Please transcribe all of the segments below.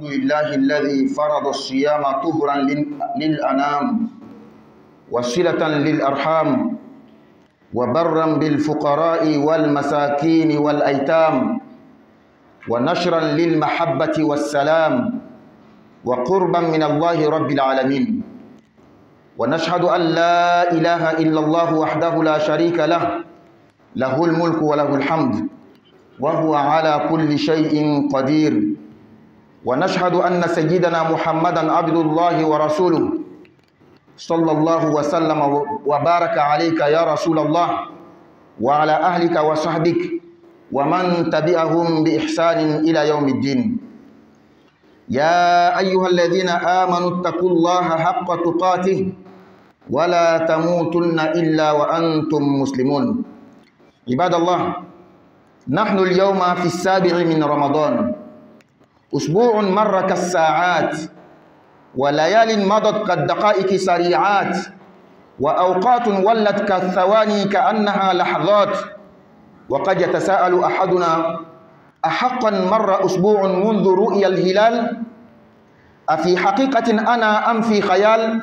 لله الذي فرض الصيام طهرا للأنام وصلة للأرحام وبرا بالفقراء والمساكين والأيتام ونشرا للمحبة والسلام وقربا من الله رب العالمين. ونشهد أن لا إله إلا الله وحده لا شريك له، له الملك وله الحمد وهو على كل شيء قدير. ونشهد أن سيدنا محمدا عبد الله ورسوله صلى الله وسلم وبارك عليك يا رسول الله وعلى أهلك وصحبك ومن تبعهم بإحسان إلى يوم الدين. يا أيها الذين آمنوا اتقوا الله حق تقاته ولا تموتن إلا وأنتم مسلمون. عباد الله، نحن اليوم في 7 من رمضان، أسبوع مر كالساعات وليال مضت كالدقائق سريعات وأوقات ولت كالثواني كأنها لحظات. وقد يتساءل أحدنا: أحقا مر أسبوع منذ رؤيا الهلال؟ أفي حقيقة أنا أم في خيال؟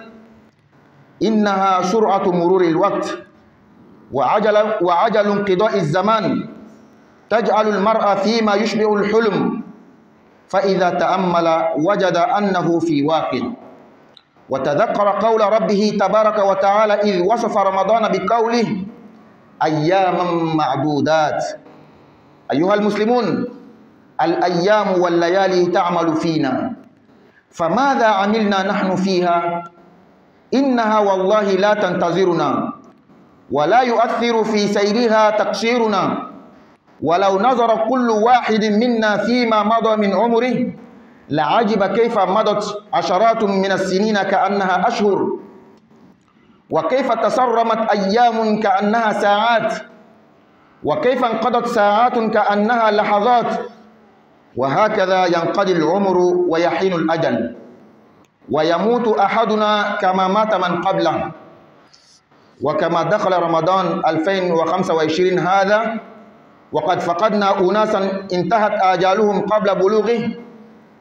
إنها سرعة مرور الوقت وعجل انقضاء الزمان تجعل المرء فيما يشبه الحلم، فإذا تأمل وجد أنه في واقع. وتذكر قول ربه تبارك وتعالى إذ وصف رمضان بقوله أياما معدودات. أيها المسلمون، الأيام والليالي تعمل فينا، فماذا عملنا نحن فيها؟ إنها والله لا تنتظرنا ولا يؤثر في سيرها تقصيرنا. ولو نظر كل واحد منا فيما مضى من عمره لعجب كيف مضت عشرات من السنين كأنها أشهر، وكيف تسرمت أيام كأنها ساعات، وكيف انقضت ساعات كأنها لحظات. وهكذا ينقضي العمر ويحين الأجل ويموت أحدنا كما مات من قبله. وكما دخل رمضان 2025 هذا وقد فقدنا أناسا انتهت آجالهم قبل بلوغه،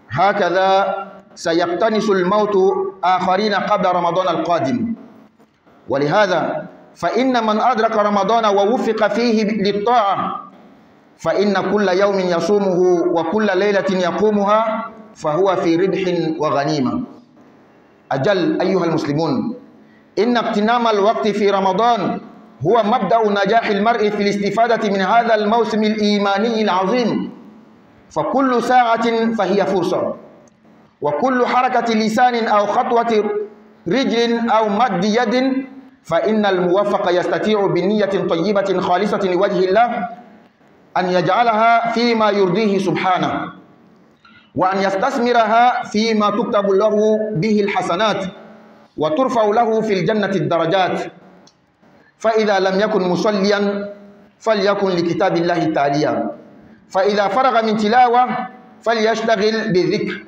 هكذا سيقتنص الموت آخرين قبل رمضان القادم. ولهذا فإن من أدرك رمضان ووفق فيه للطاعة فإن كل يوم يصومه وكل ليلة يقومها فهو في ربح وغنيمة. أجل أيها المسلمون، إن اغتنام الوقت في رمضان هو مبدأ نجاح المرء في الاستفادة من هذا الموسم الإيماني العظيم. فكل ساعة فهي فرصة، وكل حركة لسان أو خطوة رجل أو مد يد فإن الموفق يستطيع بنية طيبة خالصة لوجه الله أن يجعلها فيما يرضيه سبحانه، وأن يستثمرها فيما تكتب له به الحسنات وترفع له في الجنة الدرجات. فإذا لم يكن مصليا فليكن لكتاب الله تاليا، فإذا فرغ من تلاوة فليشتغل بالذكر،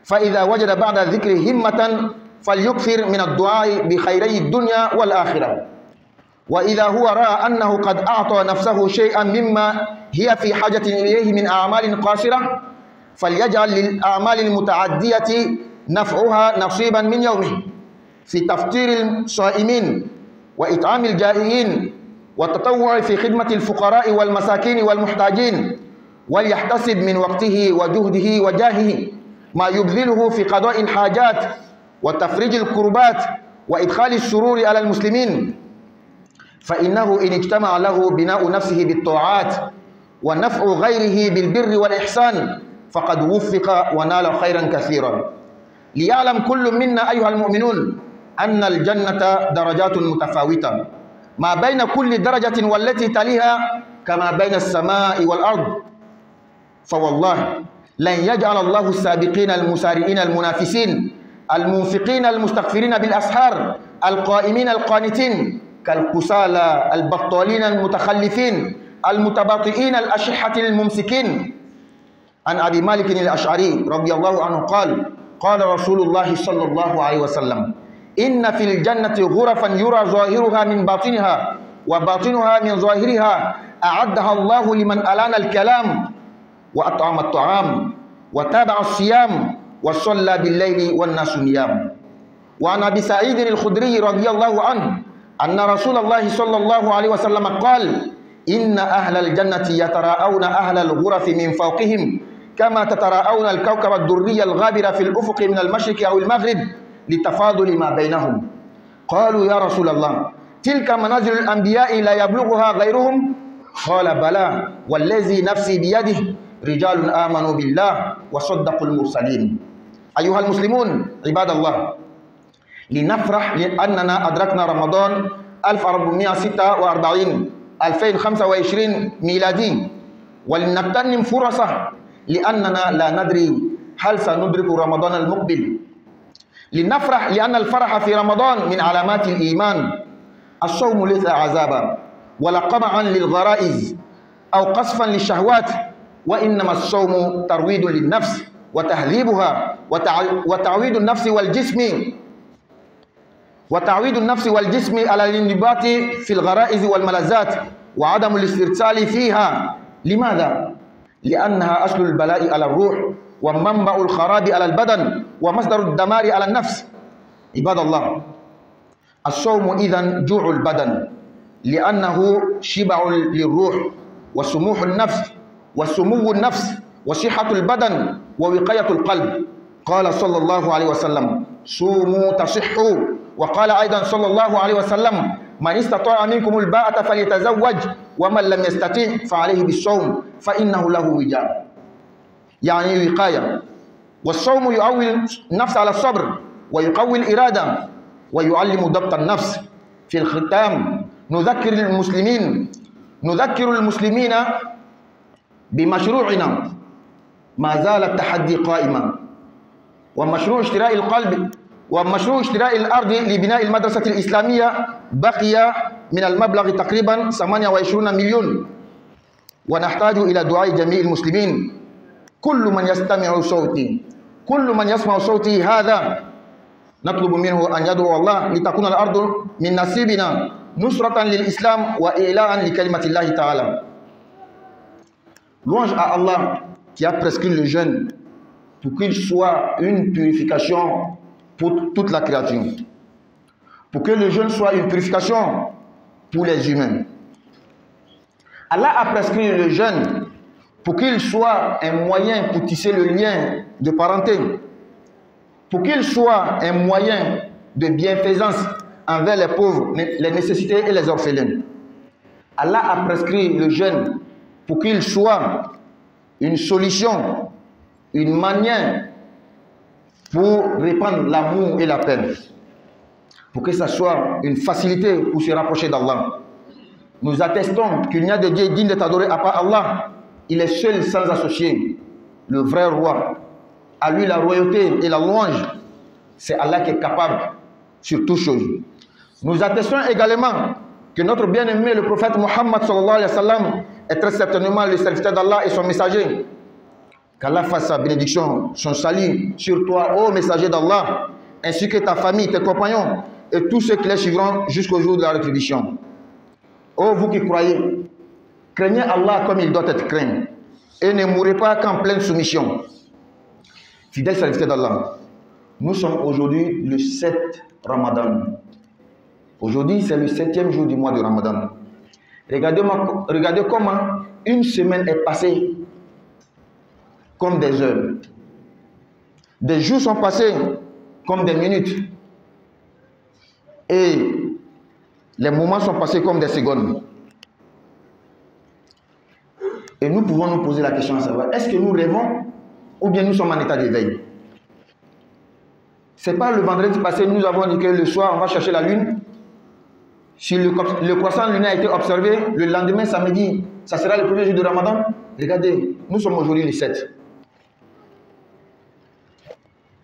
فإذا وجد بعد الذكر همة فليكثر من الدعاء بخيري الدنيا والآخرة. وإذا هو رأى أنه قد أعطى نفسه شيئا مما هي في حاجة إليه من أعمال قاصرة فليجعل للأعمال المتعدية نفعها نصيبا من يومه في تفطير الصائمين وإطعام الجائعين والتطوع في خدمة الفقراء والمساكين والمحتاجين، وليحتسب من وقته وجهده وجاهه ما يبذله في قضاء الحاجات وتفريج الكربات وإدخال السرور على المسلمين. فإنه إن اجتمع له بناء نفسه بالطاعات ونفع غيره بالبر والإحسان فقد وفق ونال خيرا كثيرا. ليعلم كل منا أيها المؤمنون أن الجنة درجات متفاوتة ما بين كل درجة والتي تليها كما بين السماء والأرض. فوالله لن يجعل الله السابقين المسارعين المنافسين المنفقين المستغفرين بالأسحار القائمين القانتين كالكسالى البطالين المتخلفين المتباطئين الأشحة الممسكين. عن أبي مالك الأشعري رضي الله عنه قال: قال رسول الله صلى الله عليه وسلم: إن في الجنة غرفا يرى ظاهرها من باطنها وباطنها من ظاهرها أعدها الله لمن ألان الكلام وأطعم الطعام وتابع الصيام وصلى بالليل والناس نيام. وعن أبي سعيد الخدري رضي الله عنه أن رسول الله صلى الله عليه وسلم قال: إن أهل الجنة يتراءون أهل الغرف من فوقهم كما تتراءون الكوكب الدري الغابر في الأفق من المشرق أو المغرب لتفاضل ما بينهم. قالوا: يا رسول الله، تلك منازل الأنبياء لا يبلغها غيرهم؟ قال: بلى والذي نفسي بيده رجال آمنوا بالله وصدقوا المرسلين. أيها المسلمون عباد الله، لنفرح لأننا أدركنا رمضان 1446 2025 ميلادي، ولنغتنم فرصة لأننا لا ندري هل سندرك رمضان المقبل. لنفرح لأن الفرح في رمضان من علامات الإيمان. الصوم ليس عذابا ولا قمعا للغرائز أو قصفا للشهوات، وإنما الصوم ترويض للنفس وتهذيبها وتعويد النفس والجسم على الانضباط في الغرائز والملذات وعدم الاسترسال فيها. لماذا؟ لأنها أصل البلاء على الروح ومنبع الخراب على البدن ومصدر الدمار على النفس. عباد الله، الصوم إذن جوع البدن لأنه شبع للروح وسمو النفس وصحة البدن ووقاية القلب. قال صلى الله عليه وسلم: صوموا تصحوا. وقال أيضا صلى الله عليه وسلم: من استطاع منكم الباءة فليتزوج ومن لم يستطع فعليه بالصوم فإنه له وجاء، يعني وقاية. والصوم يعود النفس على الصبر ويقوي الإرادة ويعلم ضبط النفس. في الختام نذكر المسلمين بمشروعنا، ما زال التحدي قائما، ومشروع اشتراء الأرض لبناء المدرسة الإسلامية بقي من المبلغ تقريبا 28 مليون، ونحتاج إلى دعاء جميع المسلمين. كل من يسمع صوتي هذا نطلب منه أن يدعو الله لتكون الأرض من نصيبنا نصرة للإسلام وإعلاء لكلمة الله تعالى. Louange à Allah qui a prescrit le jeûne pour qu'il soit une purification pour toute la créature, pour que le jeûne soit une purification pour les humains. Allah a prescrit le jeûne pour qu'il soit un moyen pour tisser le lien de parenté, pour qu'il soit un moyen de bienfaisance envers les pauvres, les nécessités et les orphelins. Allah a prescrit le jeûne pour qu'il soit une solution, une manière pour répandre l'amour et la paix, pour que ça soit une facilité pour se rapprocher d'Allah. Nous attestons qu'il n'y a de Dieu digne d'être adoré à part Allah. Il est seul sans associé, le vrai roi. À lui la royauté et la louange. C'est Allah qui est capable sur toutes choses. Nous attestons également que notre bien-aimé, le prophète Muhammad sallallahu alayhi wa sallam, est très certainement le serviteur d'Allah et son messager. Qu'Allah fasse sa bénédiction, son salut sur toi, ô messager d'Allah, ainsi que ta famille, tes compagnons et tous ceux qui les suivront jusqu'au jour de la rétribution. Ô vous qui croyez, craignez Allah comme il doit être craint et ne mourrez pas qu'en pleine soumission. Fidèles serviteurs d'Allah, nous sommes aujourd'hui le 7 Ramadan. Aujourd'hui, c'est le 7e jour du mois de Ramadan. Regardez comment une semaine est passée comme des heures. Des jours sont passés comme des minutes. Et les moments sont passés comme des secondes. Et nous pouvons nous poser la question à savoir, est-ce que nous rêvons ou bien nous sommes en état d'éveil? C'est pas le vendredi passé, nous avons dit que le soir, on va chercher la lune. Si le croissant lunaire a été observé, le lendemain, samedi, ça sera le premier jour de Ramadan. Regardez, nous sommes aujourd'hui le 7.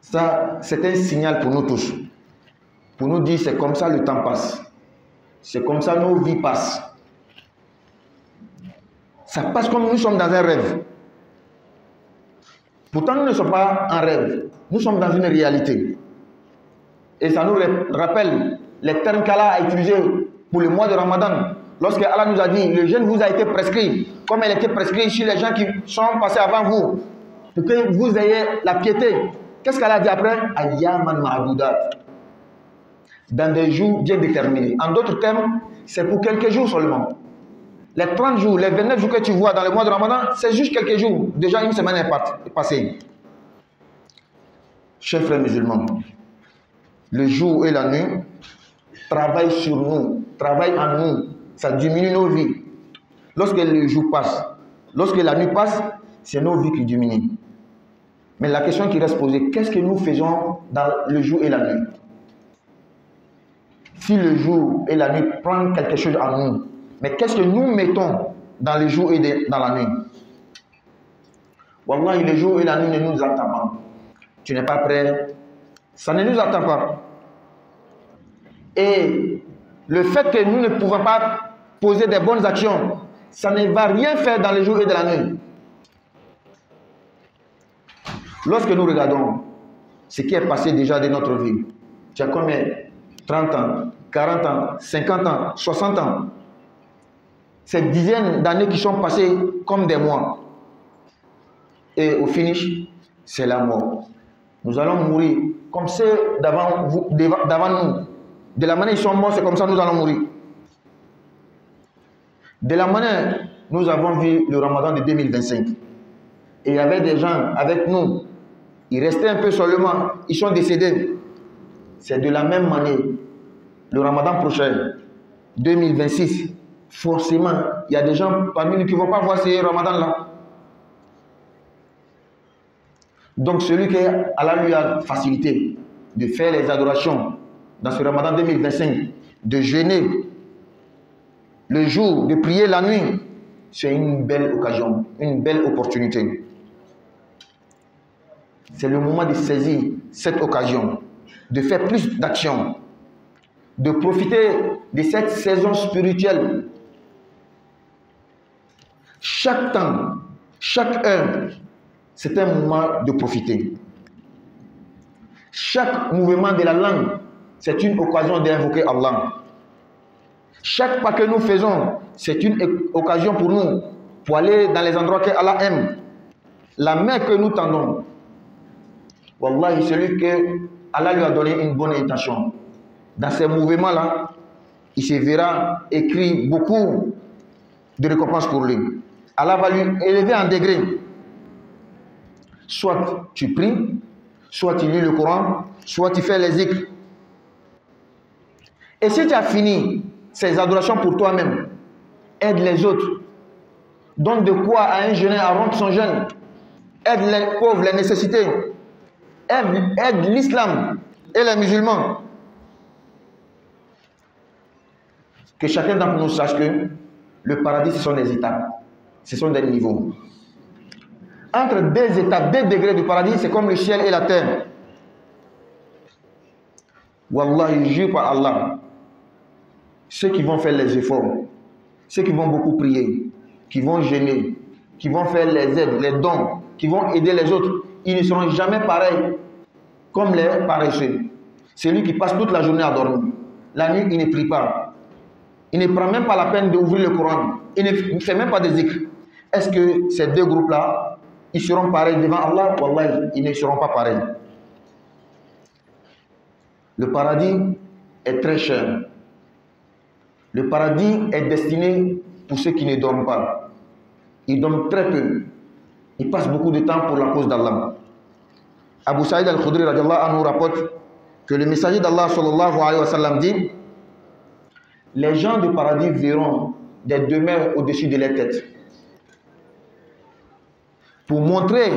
Ça, c'est un signal pour nous tous. Pour nous dire, c'est comme ça le temps passe. C'est comme ça nos vies passent. Ça passe comme nous sommes dans un rêve. Pourtant, nous ne sommes pas en rêve. Nous sommes dans une réalité. Et ça nous rappelle les termes qu'Allah a utilisés pour le mois de Ramadan. Lorsque Allah nous a dit, le jeûne vous a été prescrit, comme elle était prescrite sur les gens qui sont passés avant vous. pour que vous ayez la piété. Qu'est-ce qu'Allah dit après? Ayyaman ma'doudat. Dans des jours bien déterminés. En d'autres termes, c'est pour quelques jours seulement. Les 30 jours, les 29 jours que tu vois dans le mois de Ramadan, c'est juste quelques jours. Déjà une semaine est passée. Chers frères musulmans, le jour et la nuit travaillent sur nous, travaillent en nous. Ça diminue nos vies. Lorsque le jour passe, lorsque la nuit passe, c'est nos vies qui diminuent. Mais la question qui reste posée, qu'est-ce que nous faisons dans le jour et la nuit? Si le jour et la nuit prennent quelque chose en nous, mais qu'est-ce que nous mettons dans le jour et dans la nuit? Wallahi, le jour et la nuit ne nous attendent pas. Tu n'es pas prêt, ça ne nous attend pas. Et le fait que nous ne pouvons pas poser des bonnes actions, ça ne va rien faire dans le jour et dans la nuit. Lorsque nous regardons ce qui est passé déjà de notre vie, tu as combien? 30 ans, 40 ans, 50 ans, 60 ans. Ces dizaines d'années qui sont passées comme des mois. Et au finish, c'est la mort. Nous allons mourir comme ceux d'avant nous. De la manière ils sont morts, c'est comme ça nous allons mourir. De la manière, nous avons vu le Ramadan de 2025. Et il y avait des gens avec nous. Ils restaient un peu seulement. Ils sont décédés. C'est de la même manière. Le Ramadan prochain, 2026, forcément, il y a des gens parmi nous qui ne vont pas voir ce Ramadan-là. Donc celui qui Allah lui a facilité de faire les adorations dans ce Ramadan 2025, de jeûner le jour, de prier la nuit, c'est une belle occasion, une belle opportunité. C'est le moment de saisir cette occasion, de faire plus d'actions, de profiter de cette saison spirituelle. Chaque temps, chaque heure, c'est un moment de profiter. Chaque mouvement de la langue, c'est une occasion d'invoquer Allah. Chaque pas que nous faisons, c'est une occasion pour nous, pour aller dans les endroits que Allah aime. La main que nous tendons, Wallahi, celui que Allah lui a donné une bonne intention, dans ces mouvements-là, il se verra écrit beaucoup de récompenses pour lui. Allah va lui élever en degré. Soit tu pries, soit tu lis le Coran, soit tu fais les zikrs. Et si tu as fini ces adorations pour toi-même, aide les autres. Donne de quoi à un jeûneur à rompre son jeûne. Aide les pauvres, les nécessités. Aide l'islam et les musulmans. Que chacun d'entre nous sache que le paradis, ce sont des étapes. Ce sont des niveaux. Entre deux étapes, deux degrés du paradis, c'est comme le ciel et la terre. Wallahi, je jure par Allah, ceux qui vont faire les efforts, ceux qui vont beaucoup prier, qui vont jeûner, qui vont faire les aides, les dons, qui vont aider les autres, ils ne seront jamais pareils comme les paresseux. Celui qui passe toute la journée à dormir. La nuit, il ne prie pas. Il ne prend même pas la peine d'ouvrir le Coran. Il ne fait même pas de zikr. Est-ce que ces deux groupes-là, ils seront pareils devant Allah? Wallahi, ils ne seront pas pareils. Le paradis est très cher. Le paradis est destiné pour ceux qui ne dorment pas. Ils dorment très peu. Ils passent beaucoup de temps pour la cause d'Allah. Abu Saïd al-Khudri radiallahu anhu rapporte que le messager d'Allah sallallahu alayhi wa sallam dit: les gens du paradis verront des demeures au-dessus de leur tête. Pour montrer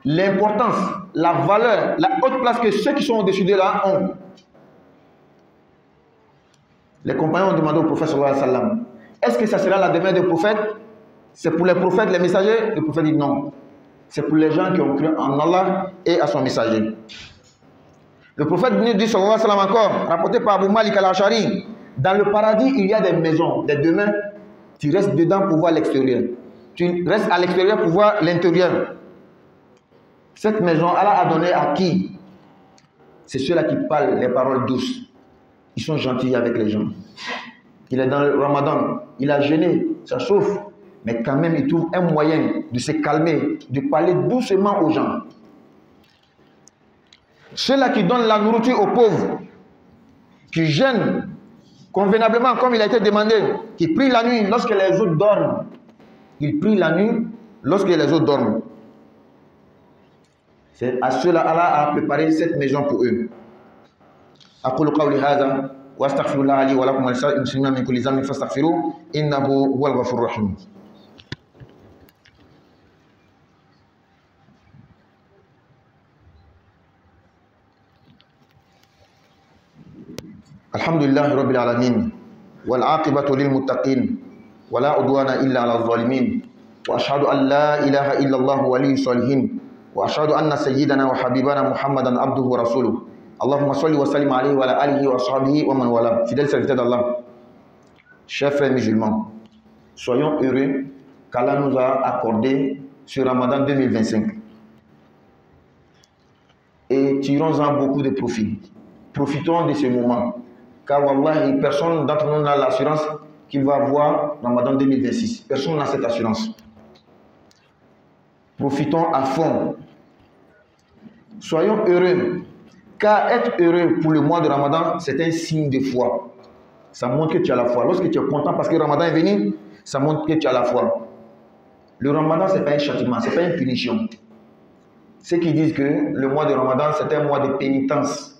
l'importance, la valeur, la haute place que ceux qui sont au-dessus de là ont. Les compagnons ont demandé au prophète sallallahu alayhi wa sallam: est-ce que ça sera la demeure des prophètes? C'est pour les prophètes, les messagers? Le prophète dit non. C'est pour les gens qui ont cru en Allah et à son messager. Le prophète dit sallallahu alayhi wa sallam encore, rapporté par Abu Malik al-Ashari: dans le paradis, il y a des maisons, des demeures. Tu restes dedans pour voir l'extérieur. Tu restes à l'extérieur pour voir l'intérieur. Cette maison, Allah a donné à qui? C'est ceux-là qui parlent les paroles douces. Ils sont gentils avec les gens. Il est dans le Ramadan, il a jeûné, ça chauffe. mais quand même, il trouve un moyen de se calmer, de parler doucement aux gens. Ceux-là qui donnent la nourriture aux pauvres, qui jeûnent convenablement comme il a été demandé, qui prient la nuit lorsque les autres dorment. Ils prient la nuit lorsque les autres dorment. C'est à ceux-là Allah a préparé cette maison pour eux. أقول قولي هذا وأستغفر الله لي ولكم ولسائر المسلمين من كل ذنب فاستغفروه إنه هو الغفور الرحيم. الحمد لله رب العالمين والعاقبة للمتقين ولا عدوان إلا على الظالمين وأشهد أن لا إله إلا الله ولي الصالحين وأشهد أن سيدنا وحبيبنا محمدا عبده ورسوله اللهم صل وسلم عليه وعلى آله وأصحابه ومن والاه. Fidèles serviteurs d'Allah, chers frères musulmans, soyons heureux qu'Allah nous a accordé ce Ramadan 2025 et tirons-en beaucoup de profit. Profitons de ce moment, car wallahi, personne d'entre nous n'a l'assurance qu'il va voir Ramadan 2026. Personne n'a cette assurance. Profitons à fond. Soyons heureux, car être heureux pour le mois de Ramadan, c'est un signe de foi. Ça montre que tu as la foi. Lorsque tu es content parce que Ramadan est venu, ça montre que tu as la foi. Le Ramadan, ce n'est pas un châtiment, ce n'est pas une punition. Ceux qui disent que le mois de Ramadan, c'est un mois de pénitence.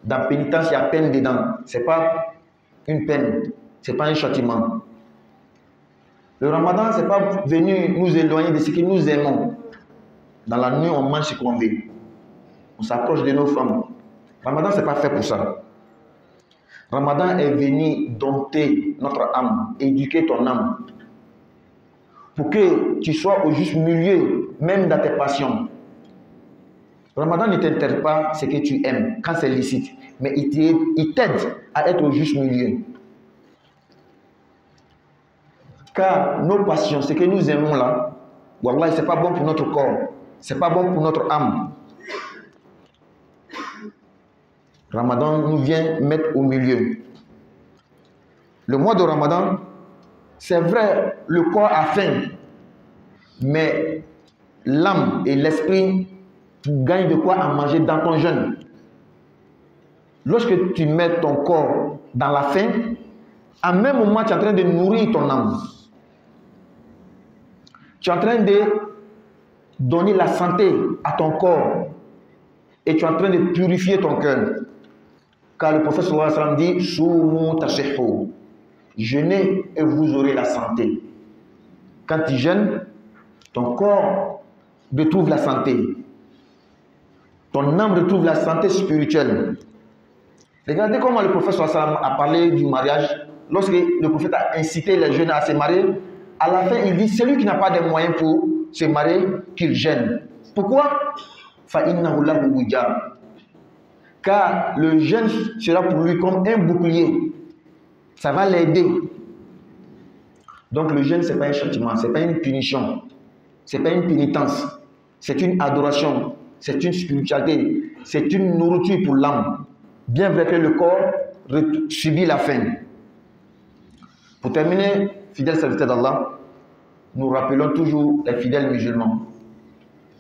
Dans pénitence, il y a peine dedans. Ce n'est pas une peine, ce n'est pas un châtiment. Le Ramadan, ce n'est pas venu nous éloigner de ce que nous aimons. Dans la nuit, on mange ce qu'on veut. On s'approche de nos femmes. Ramadan, ce n'est pas fait pour ça. Ramadan est venu dompter notre âme, éduquer ton âme, pour que tu sois au juste milieu, même dans tes passions. Ramadan ne t'interdit pas ce que tu aimes, quand c'est licite, mais il t'aide à être au juste milieu. Car nos passions, ce que nous aimons là, wallah, ce n'est pas bon pour notre corps, ce n'est pas bon pour notre âme. Ramadan nous vient mettre au milieu. Le mois de Ramadan, c'est vrai, le corps a faim, mais l'âme et l'esprit gagnent de quoi à manger dans ton jeûne. Lorsque tu mets ton corps dans la faim, en même moment, tu es en train de nourrir ton âme. Tu es en train de donner la santé à ton corps et tu es en train de purifier ton cœur. Car le prophète sallallahu alayhi wa sallam dit Soumu tashihu. Jeûnez et vous aurez la santé. Quand tu jeûnes, ton corps retrouve la santé. Ton âme retrouve la santé spirituelle. Regardez comment le prophète sallallahu alayhi wa sallam a parlé du mariage. Lorsque le prophète a incité les jeunes à se marier, à la fin il dit celui qui n'a pas de moyens pour se marier, qu'il jeûne. Pourquoi? Fa'innahu lahu wija. Car le jeûne sera pour lui comme un bouclier. Ça va l'aider. Donc le jeûne, ce n'est pas un châtiment, ce n'est pas une punition, ce n'est pas une pénitence, c'est une adoration, c'est une spiritualité, c'est une nourriture pour l'âme. Bien vrai que le corps subit la faim. Pour terminer, fidèles serviteurs d'Allah, nous rappelons toujours les fidèles musulmans,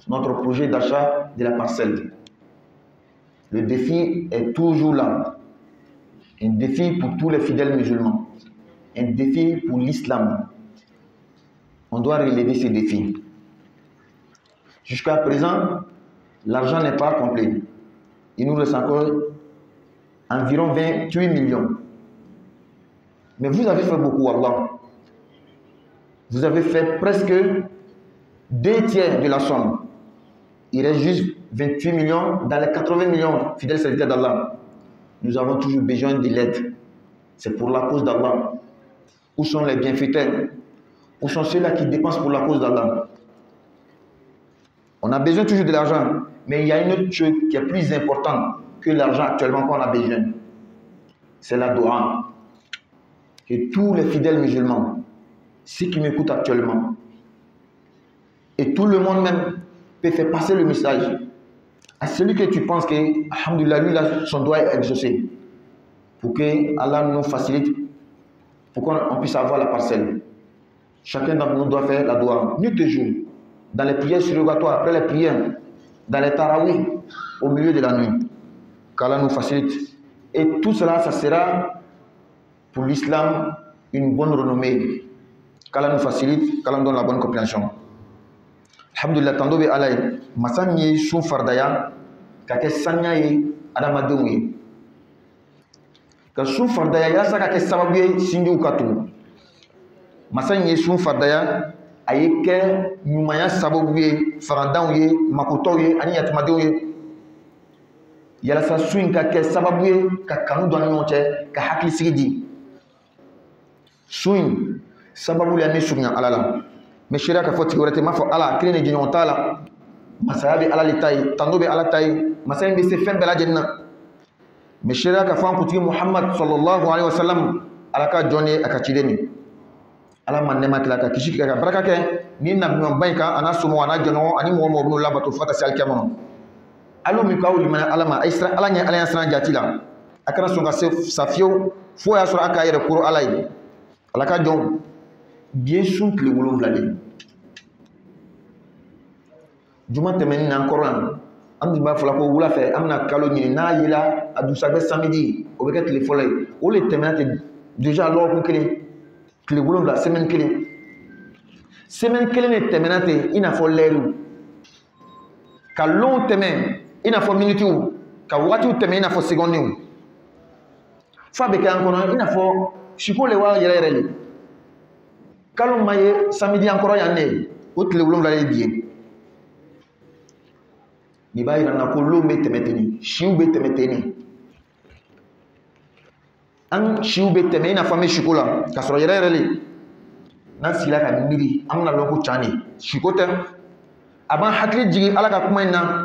notre projet d'achat de la parcelle. Le défi est toujours là. Un défi pour tous les fidèles musulmans. Un défi pour l'islam. On doit relever ces défis. Jusqu'à présent, l'argent n'est pas complet. Il nous reste encore environ 28 millions. Mais vous avez fait beaucoup, Allah. Vous avez fait presque 2 tiers de la somme. Il reste juste 28 millions dans les 80 millions, fidèles serviteurs d'Allah. Nous avons toujours besoin de l'aide. C'est pour la cause d'Allah. Où sont les bienfaiteurs? Où sont ceux-là qui dépensent pour la cause d'Allah? On a besoin toujours de l'argent, mais il y a une autre chose qui est plus importante que l'argent actuellement qu'on a besoin. C'est la doua. Et tous les fidèles musulmans, ceux qui m'écoutent actuellement, et tout le monde même, peut faire passer le message à celui que tu penses que, alhamdoulilah, lui, là, son doigt est exaucé, pour que Allah nous facilite, pour qu'on puisse avoir la parcelle. Chacun d'entre nous doit faire la doua, nuit et jour, dans les prières surrogatoires, après les prières, dans les tarawih, au milieu de la nuit. Qu'Allah nous facilite. Et tout cela, ça sera pour l'islam une bonne renommée. Qu'Allah nous facilite, qu'Allah nous donne la bonne compréhension. Alhamdulillah, tando be Allah ye, masan ye sun fardaya, ka kɛ saniya ye adamadenw ye. Ka sun fardaya yasa ka kɛ sababu ye sinjiw ka tugu. Masan ye sun fardaya, a ye kɛ ɲumanya sababu ye fagandanw ye, makotɔw ye, ani yatimadenw ye. Yalasa su in ka kɛ sababu ye ka kanu don ani ɲɔgɔn cɛ, ka hakilisigi di. Su in sababu le an bɛ surunya Ala la. Mais sariya ka fɔ tigi wɛrɛ tɛ, m'a fɔ Ala, kelen de jɛɲɔgɔn t'a la. Masaya bɛ Ala le ta ye, tando bɛ Ala ta ye, masa in bɛ se fɛn bɛɛ lajɛlen na. Mais sariya ka fɔ an kuntigi Muhammad sallallahu alaihi wa sallam, Ala ka jɔn ye a ka ciden ye. Ala ma nɛɛma kɛ, ka kisi kɛ, ka barika kɛ, ni nabiɲumanba in kan, a n'a somɔgɔw, a n'a jɛɲɔgɔn, ani mɔgɔ mɔgɔ bɛn'u labato fo ka taa se alikiyama ma. Alu min k'aw limaniya Ala ma, Ala ɲɛ Ala ɲɛ siran jati la. A kana sɔn ka se sa fiyewu fo y'a sɔrɔ a k'a yɛrɛ koro Ala ye. Ala ka jɔn biye sun tile 7 de. Juma tɛmɛnin na an kɔrɔ yan, an tun b'a fɔla ko wula fɛ an bɛna kalo ɲini, n'a yela a dugusajɛ samedi, o bɛ kɛ tile fɔlɔ ye. O le tɛmɛna ten déjà lɔgɔkun kelen, tile 7, semaine kelen. Semaine kelen de tɛmɛna ten i n'a fɔ lɛriw. Ka lɔnw tɛmɛ i n'a fɔ minutiw, ka wagatiw tɛmɛ i n'a fɔ secondiw. Fa bɛ kɛ an kɔnɔ i n'a fɔ siko le wa yɛrɛ yɛrɛ le. Kalo ma ye samedi an kɔrɔ yan ne, o tile 7 de bi ye. Ni b'a yira na ko lɔnw bɛ tɛmɛ ten, siw bɛ tɛmɛ ten. An siw bɛ tɛmɛ i n'a fɔ an bɛ siko la, ka sɔrɔ yɛrɛ yɛrɛ le. N'an sigila ka miiri, an bɛna lɔn ko can de, siko tɛ. A b'an hakili jigin Ala ka kuma in na.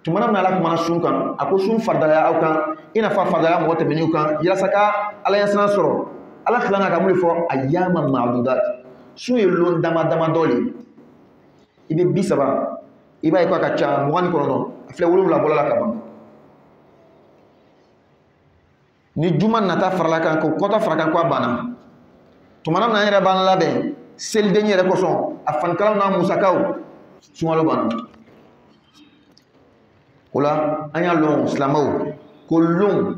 Tumana min Ala kumana sun kan, a ko sun faridaya aw kan, i n'a fɔ a faridaya mɔgɔ tɛmɛnenw kan, yalasa ka Ala ɲɛsiran sɔrɔ. Ala tilala ka mun de fɔ ayyaman ma'dudat. Sun ye lɔn dama dama dɔ le. I bɛ 30, i b'a ye k'a ka ca 29, a filɛ 7 bɔla la ka ban. Ni juma nata farala kan, ko kɔta fara kan ko a banna. Tumana min an yɛrɛ b'an labɛn selidenni yɛrɛ kosɔn, a fanikalaw n'a musakaw, sunkalo banna. O la an y'a lɔn silamɛw ko lɔn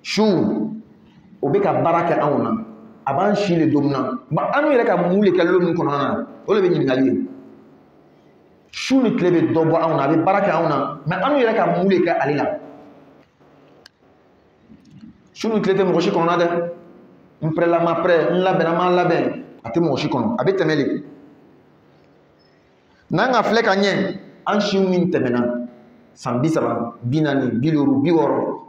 su o bɛ ka baara kɛ anw na, a b'an si le don min na. An yɛrɛ ka mun le kɛ lɔn min kɔnɔna na, o le bɛ ɲininkali ye. Su ni tile bɛ dɔ bɔ anw na, a bɛ baara kɛ anw na, mais an yɛrɛ ka mun le kɛ ale la. Su ni tile tɛ mɔgɔ si kɔnɔna dɛ. N pɛrɛla ma pɛrɛ, n labɛnna ma labɛn, a tɛ mɔgɔ si kɔnɔ, a bɛ tɛmɛ de. N'an ka filɛ ka ɲɛ, an siw min tɛmɛna san 30, 40, 50, 60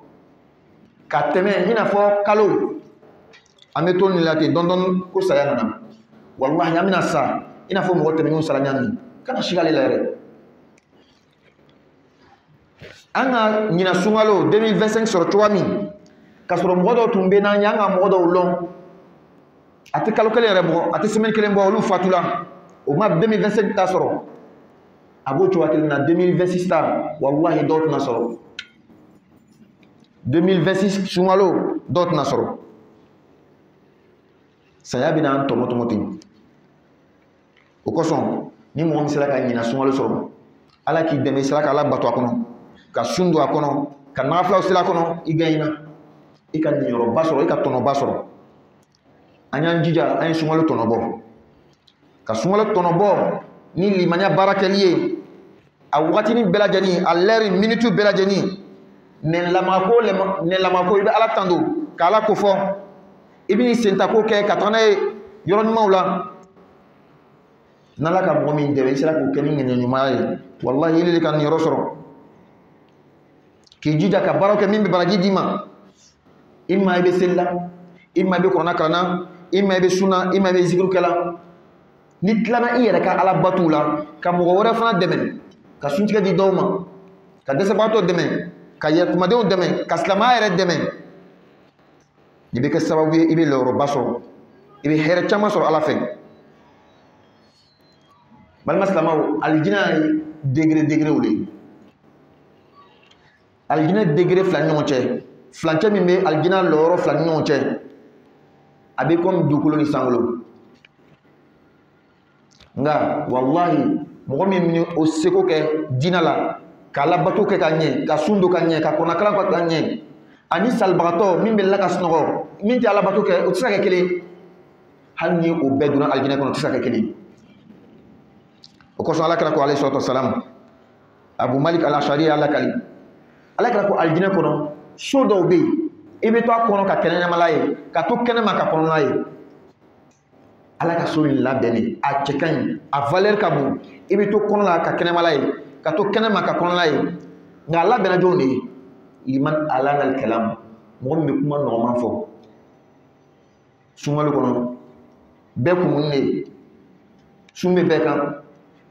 ka tɛmɛ i n'a fɔ kalo, an bɛ to nin la ten dɔɔni ko saya nana. Wallahi an bɛna sa i n'a fɔ mɔgɔ tɛmɛnenw sara ɲami, kana si ale la yɛrɛ. An ka ɲina sunkalo 2025 sɔrɔ cogoya min, ka sɔrɔ mɔgɔ dɔw tun bɛ n'an ye, an ka mɔgɔ dɔw lɔn, a tɛ kalo kelen yɛrɛ bɔ, a tɛ semaine kelen bɔ, olu fatula, o ma 2025 ta sɔrɔ. A b'o cogoya kelen na 2026 ta, wallahi dɔw tɛna sɔrɔ. 2026 sunkalo dɔw tɛna sɔrɔ. Saya bɛna an tɔmɔ ten. O kosɔn ni mɔgɔ min sera ka ɲina sunkalo sɔrɔ, Ala k'i dɛmɛ, i sera ka Ala bato a kɔnɔ, ka sun don a kɔnɔ, ka nafulaw seli a kɔnɔ, i gagnera. I ka niyɔrɔba sɔrɔ, i ka tɔnɔba sɔrɔ. An y'an jija, an ye sunkalo tɔnɔbɔ. Ka sunkalo tɔnɔbɔ ni limaniya baara kɛli ye, a wagatinin bɛɛ lajɛlen, a l'heure minute bɛɛ lajɛlen, nɛnlamako i bɛ Ala tando, ka Ala ko fɔ, i bɛ sentako kɛ ka taga n'a ye yɔrɔ ɲumanw la. N'Ala ka mɔgɔ min dɛmɛ, i sera k'o kɛ ni ŋɛɲɛ ɲumanya ye, wallahi i le ka niyɔrɔ sɔrɔ. K'i jija ka baaraw kɛ min bɛ baraji d'i ma. I ma i bɛ seli la, i ma i bɛ kuranɛ kalanna, i ma i bɛ sunna, i ma i bɛ zikiru kɛla. Ni tilana i yɛrɛ ka Ala batu la, ka mɔgɔ wɛrɛ fana dɛmɛ, ka suntigɛ di dɔw ma, ka dɛsɛbagatɔ dɛmɛ, ka yɛrɛkumadenw dɛmɛ, ka silamɛya yɛrɛ dɛmɛ, i bɛ kɛ sababu ye i bɛ lɔyɔrɔba sɔrɔ, i bɛ hɛrɛ caman sɔrɔ Ala fɛ. Balima silamɛw, alijinɛ ye degré le ye. Alijinɛ degré 2 ni ɲɔgɔn cɛ, fulancɛ min bɛ alijinɛ lɔyɔrɔ 2 ni ɲɔgɔn cɛ, a bɛ comme dugukolo ni sankolo. nga wallahi mɔgɔ min ni o seko kɛ diinɛ la k'a labato kɛ ka ɲɛ ka sun do ka ɲɛ ka kɔnɔkalan kɛ ka ɲɛ ani salibagatɔ min bɛ la ka sunɔgɔ min tɛ alabato kɛ o tɛ se ka kɛ kelen hali ni o bɛɛ donna alijinɛ kɔnɔ o tɛ se ka kɛ kelen o kosɔn alakira ko alayhi salatu wasalam Abu Malik al-Ashari alakali alakira ko alijinɛ kɔnɔ so dɔw bɛ yen i bɛ to a kɔnɔ ka kɛnɛmala ye ka to kɛnɛma ka kɔnɔna ye ala ka so in labɛnnen a cɛ ka ɲi a valeur ka bon i bɛ to kɔnɔ la ka kɛnɛmala ye ka to kɛnɛma ka kɔnɔna ye nka a labɛnna jɔnw de ye liman alana al-kalam mɔgɔ min bɛ kuma nɔgɔman fɔ sunkalo kɔnɔ bɛɛ kunun de sun bɛ bɛɛ kan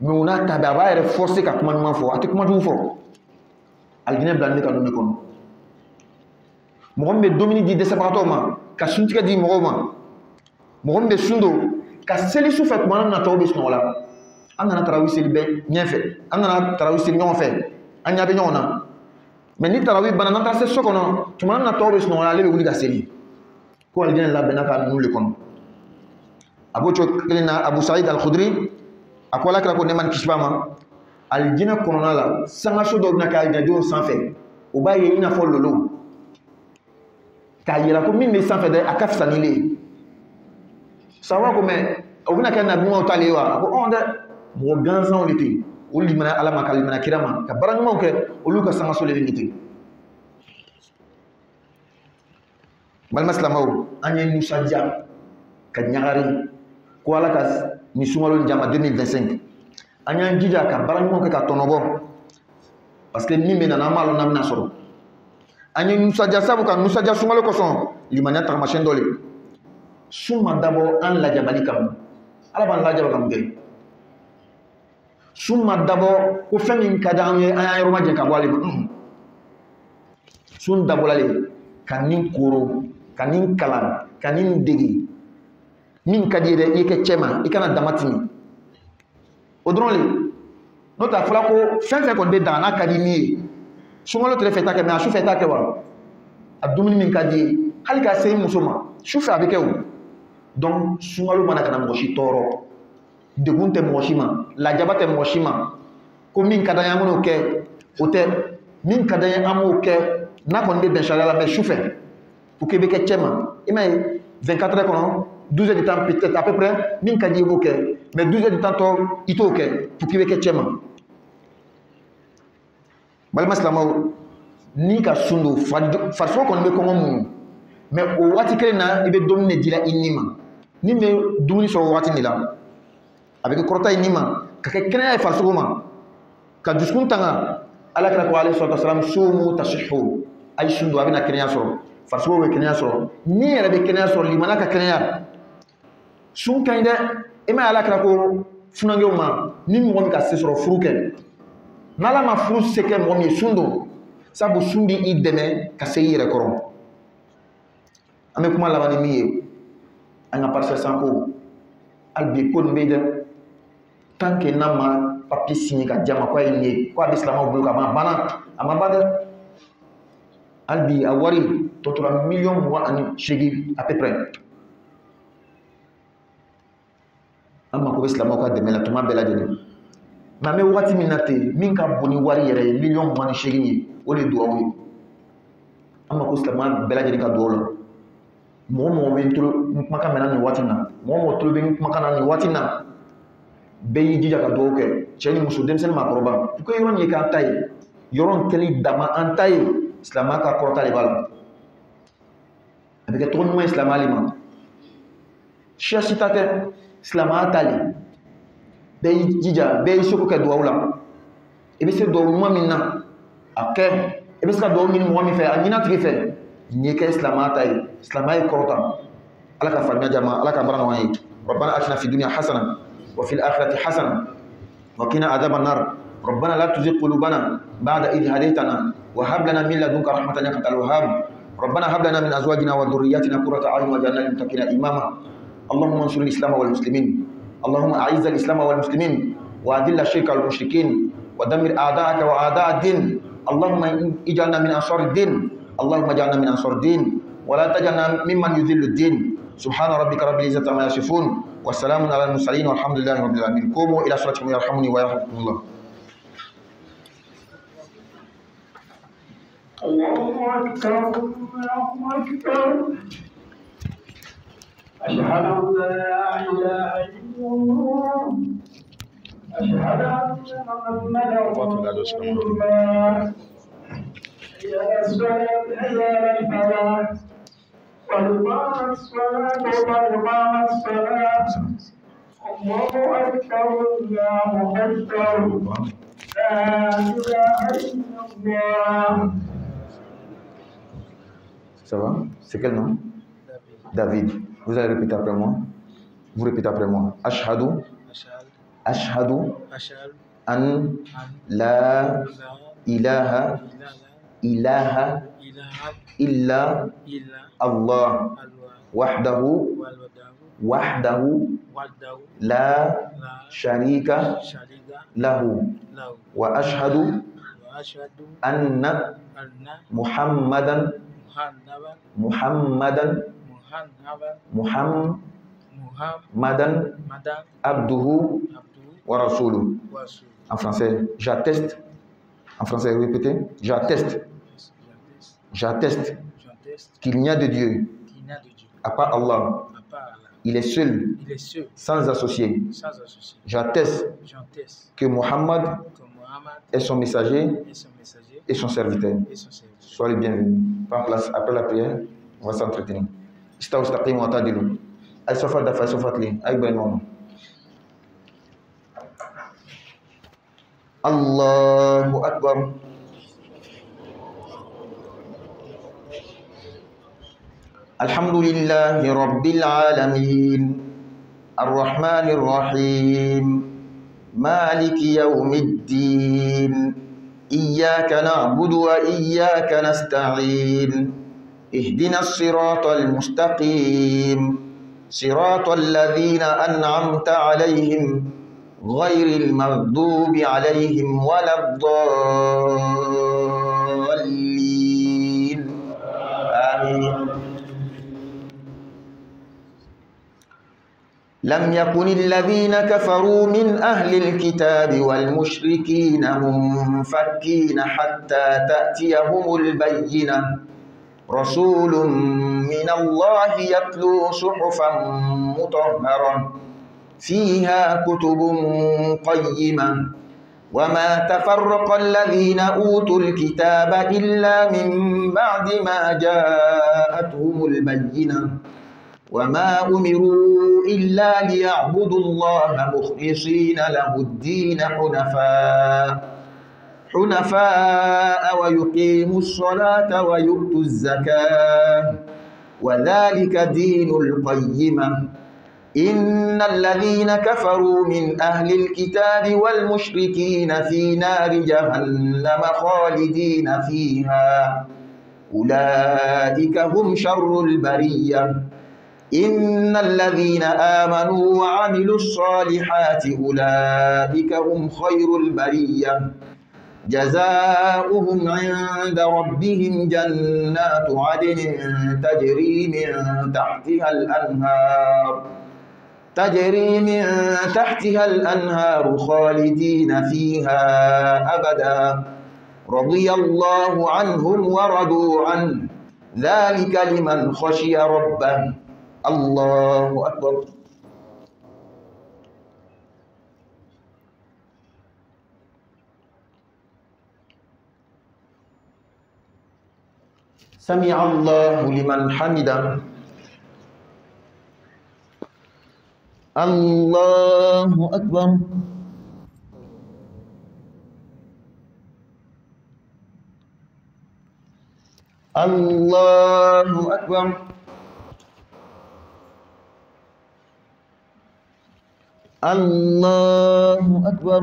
mɛ u n'a ta bɛɛ a b'a yɛrɛ forcer ka kuma ɲuman fɔ a tɛ kuma jugu fɔ alijinɛ bila ne ka don ne kɔnɔ mɔgɔ min bɛ dumuni di dɛsɛbagatɔw ma ka suntigɛ di mɔgɔw ma mɔgɔ min bɛ sun don ka seli su fɛ tuma na tɔw bɛ sunɔgɔ la an nana tarawih seli bɛɛ ɲɛfɛ an nana tarawih seli ɲɔgɔn fɛ an ɲɛ bɛ ɲɔgɔn na mɛ ni tarawih banna n'an taara se so kɔnɔ tuma na tɔw bɛ sunɔgɔ la ale bɛ wuli ka seli ko alijinɛ labɛnna ka ninnu le kɔnɔ a b'o cogo kelen na Abu Sa'id al-Khudri a ko alakira ko ne ma ni kisi b'a ma alijinɛ kɔnɔna la sangaso dɔw bɛna kɛ alijinɛdenw sanfɛ o b'a ye i n'a fɔ lolo k'a yira ko min bɛ sanfɛ dɛ a ka fisa ni le ye sawa ko mɛ o bɛna kɛ nabi ɲumanw tale ye wa a ko ɔn dɛ mɔgɔ gansanw de ten olu limana ala ma ka limana kira ma ka baara ɲumanw kɛ olu ka sangaso de bɛ ten balima silamɛw an ye nisɔndiya ka ɲagari ko ala ka nin sunkalo nin jama 2025 an y'an jija ka baara ɲumanw kɛ ka tɔnɔbɔ parce que min bɛ na an b'a lɔn n'an bɛna sɔrɔ an ye nisɔndiya sabu ka nisɔndiya sunkalo kosɔn limaniya taamasiyɛn dɔ le sun ma dabɔ an lajabali kama ala b'an lajaba ka mun kɛ sun ma dabɔ ko fɛn min ka di an ye an y'an yɔrɔ majɛ ka bɔ ale ma sun dabɔla le ka nin koro ka nin kalan ka nin dege min ka di ye dɛ i kɛ cɛ ma i kana dama timi o dɔrɔn le n'o tɛ a fɔra ko fɛn fɛn kɔni bɛ dan n'a ka di min ye sunkalo tile fɛ ta kɛ mɛ a su fɛ ta kɛ wa a dumuni min ka di ye hali k'a se i muso ma su fɛ a bɛ kɛ o donc sunkalo mana ka na mɔgɔ si tɔɔrɔ degun tɛ mɔgɔ si ma lajaba tɛ mɔgɔ si ma ko min ka d'an ye an bɛn'o kɛ o tɛ min ka d'an ye an b'o kɛ n'a kɔni bɛ bɛn sariya la mɛ su fɛ pour que i bɛ kɛ cɛ ma i m'a ye 24 heures kɔnɔ 12 heures de temps peut-être à peu près min ka di i b'o kɛ mais 12 heures de temps tɔ i t'o kɛ pour que i bɛ kɛ cɛ ma balima silamɛw ni ka sun don farisogo kɔni bɛ kɔngɔ muɲu mais o waati kelen na i bɛ dumuni de dila i ni ma ni bɛ dumuni sɔrɔ o waati de la a bɛ kɛ kɔrɔta i ni ma ka kɛ kɛnɛya ye farisogo ma ka dusukun tanga alakira ko alayhi salatu wasalam sumu tasihhu a ye sun don a bɛna kɛnɛya sɔrɔ farisogo bɛ kɛnɛya sɔrɔ ni yɛrɛ bɛ kɛnɛya sɔrɔ limaniya ka kɛnɛya sun ka ɲi dɛ i ma ye alakira ko funankew ma ni mɔgɔ min ka se sɔrɔ furu kɛ n'ala ma furu se kɛ mɔgɔ min ye sun don sabu sun bɛ i dɛmɛ ka se i yɛrɛ kɔrɔ an bɛ kuma laban ni min ye an ka parcelle sanko hali bi ko nin bɛ dɛ tant que n'a ma papier signé ka di a ma ko a ye nin ye ko a bɛ silamɛw bolo ka ban a banna a ma ban dɛ hali bi a wari tɔ tora 28 à peu près an mako bɛ silamɛw ka dɛmɛ la tuma bɛɛ lajɛlen mais an bɛ wagati min na ten min ka bon ni wari yɛrɛ ye 28 ye o de ye duwawu ye an mako silamɛ bɛɛ lajɛlen ka duwawu la mɔgɔ mɔgɔ bɛ n kumakan mɛnna nin waati in na mɔgɔ mɔgɔ tulo bɛ n kumakan na nin waati in na bɛɛ y'i jija ka duwawu kɛ cɛ ni muso denmisɛnnin maakɔrɔba i ko yɔrɔ nin ye k'an ta ye yɔrɔ in kɛli dama an ta ye silamɛya ka kɔrɔta de b'a la a bɛ kɛ tɔgɔ ɲuman ye silamɛya le ma siya si ta tɛ silamɛya ta le bɛɛ y'i jija bɛɛ y'i seko kɛ duwawu la i bɛ se duwawu ɲuman min na a kɛ i bɛ se ka duwawu ɲini mɔgɔ min fɛ a ɲina tigi fɛ nin ye kɛ silamɛya ta ye silamɛya ye kɔrɔta ala ka faamuya di a ma ala ka baara nɔgɔya ye rabbana atina fi dunya hasana wa fil akhirati hasana wa qina adhaban nar rabbana la tuzigh qulubana ba'da idh hadaytana wa hab lana min ladunka rahmatan innaka antal wahhab rabbana hab lana min azwajina wa dhurriyyatina qurrata a'yun waj'alna lil muttaqina imama allahumma ansur al-islam wal muslimin اللهم أعز الإسلام والمسلمين وأذل الشرك والمشركين ودمر أعداءك وأعداء الدين اللهم اجعلنا من أنصار الدين اللهم اجعلنا من أنصار الدين ولا تجعلنا ممن يذل الدين سبحان ربك رب العزة عما يصفون وسلام على المرسلين والحمد لله رب العالمين. قوموا إلى صلاتكم يرحمني ويرحمكم الله. الله أكبر الله أكبر أشهد أن لا إله إلا الله أشهد أن محمدا رسول الله يا الصلاة يا الفلاح قد قامت الصلاة قد قامت الصلاة الله أكبر الله أكبر لا إله إلا الله. Ça va? C'est quel nom? David. Vous allez répéter après moi. Vous répétez après moi. Ashhadu. Ashhadu. An. La. Ilaha. Ilaha. Illa. Allah. Wahdahu. Wahdahu. La. Sharika. Lahu. Wa ashhadu. Anna. Muhammadan. Muhammadan abduhu wa rasuluhu. En français, j'atteste. En français, répétez. J'atteste. J'atteste qu'il n'y a de Dieu à part Allah. Il est seul, sans associé. J'atteste que Muhammad est son messager et son serviteur. Soyez bienvenus. Prends place. Après la prière, on va s'entretenir. Istawstaqim wa tadilu. Ay sofat dafa sofat li. Ay ben non. Allahu Akbar. Alhamdulillahi Rabbil Alamin. Ar-Rahmanir Rahim. Maliki Yawmiddin. إياك نعبد وإياك نستعين اهدنا الصراط المستقيم صراط الذين أنعمت عليهم غير المغضوب عليهم ولا الضالين آمين. لم يكن الذين كفروا من أهل الكتاب والمشركين منفكين حتى تأتيهم البينة رسول من الله يتلو صحفا مطهرة فيها كتب قيمة وما تفرق الذين أوتوا الكتاب إلا من بعد ما جاءتهم البينة وما أمروا إلا ليعبدوا الله مخلصين له الدين حنفاء ويقيموا الصلاة ويؤتوا الزكاة وذلك دين القيمة إن الذين كفروا من أهل الكتاب والمشركين في نار جهنم خالدين فيها أولئك هم شر البرية إن الذين آمنوا وعملوا الصالحات أولئك هم خير البرية جزاؤهم عند ربهم جنات عدن تجري من تحتها الأنهار خالدين فيها أبدا رضي الله عنهم ورضوا عنه ذلك لمن خشي ربه الله أكبر. سمع الله لمن حمده. الله أكبر. الله أكبر. الله أكبر.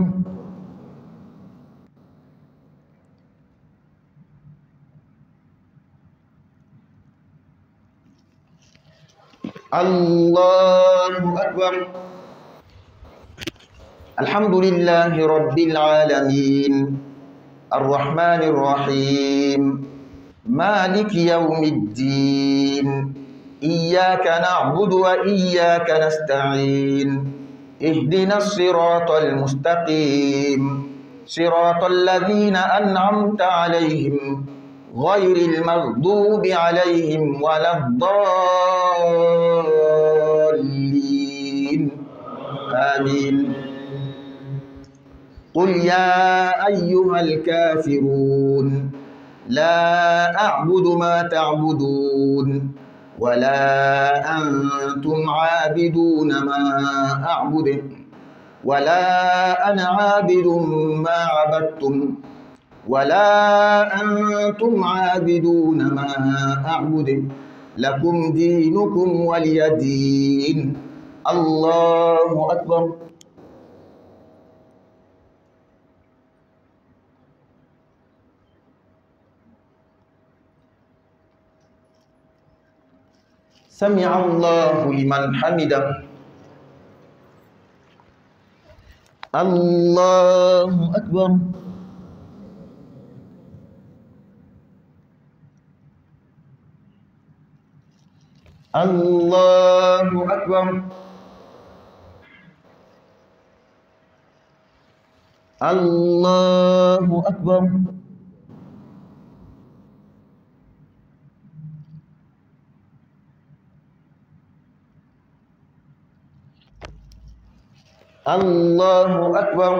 الله أكبر. الحمد لله رب العالمين الرحمن الرحيم مالك يوم الدين إياك نعبد وإياك نستعين اهدنا الصراط المستقيم صراط الذين أنعمت عليهم غير المغضوب عليهم ولا الضالين آمين. قل يا أيها الكافرون لا أعبد ما تعبدون ولا أنتم عابدون ما أعبد ولا أنا عابد ما عبدتم ولا أنتم عابدون ما أعبد لكم دينكم ولي دين. الله أكبر. سمع الله لمن حمده. الله أكبر. الله أكبر. الله أكبر. الله أكبر.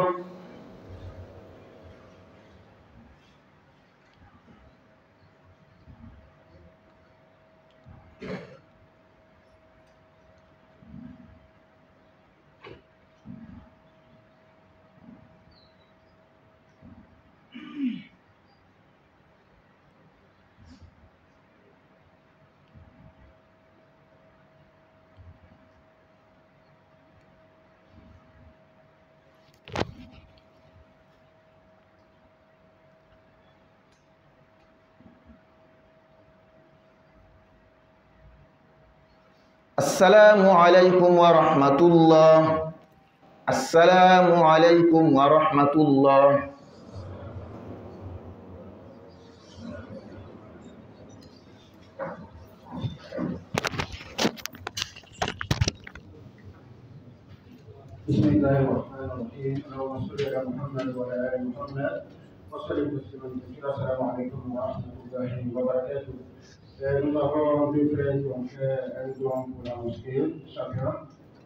السلام عليكم ورحمة الله. السلام عليكم ورحمة الله. بسم الله الرحمن الرحيم. اللهم صل على محمد وعلى ال محمد وسلم تسليما كثيرا. السلام عليكم ورحمه الله وبركاته. Nous avons deux frères qui ont fait un don pour la mosquée, chacun.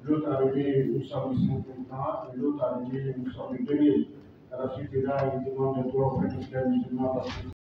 L'autre a remis une somme de 50 francs et l'autre a remis une somme de 2000. À la suite de là, il demande de droit aux frères musulmans parce que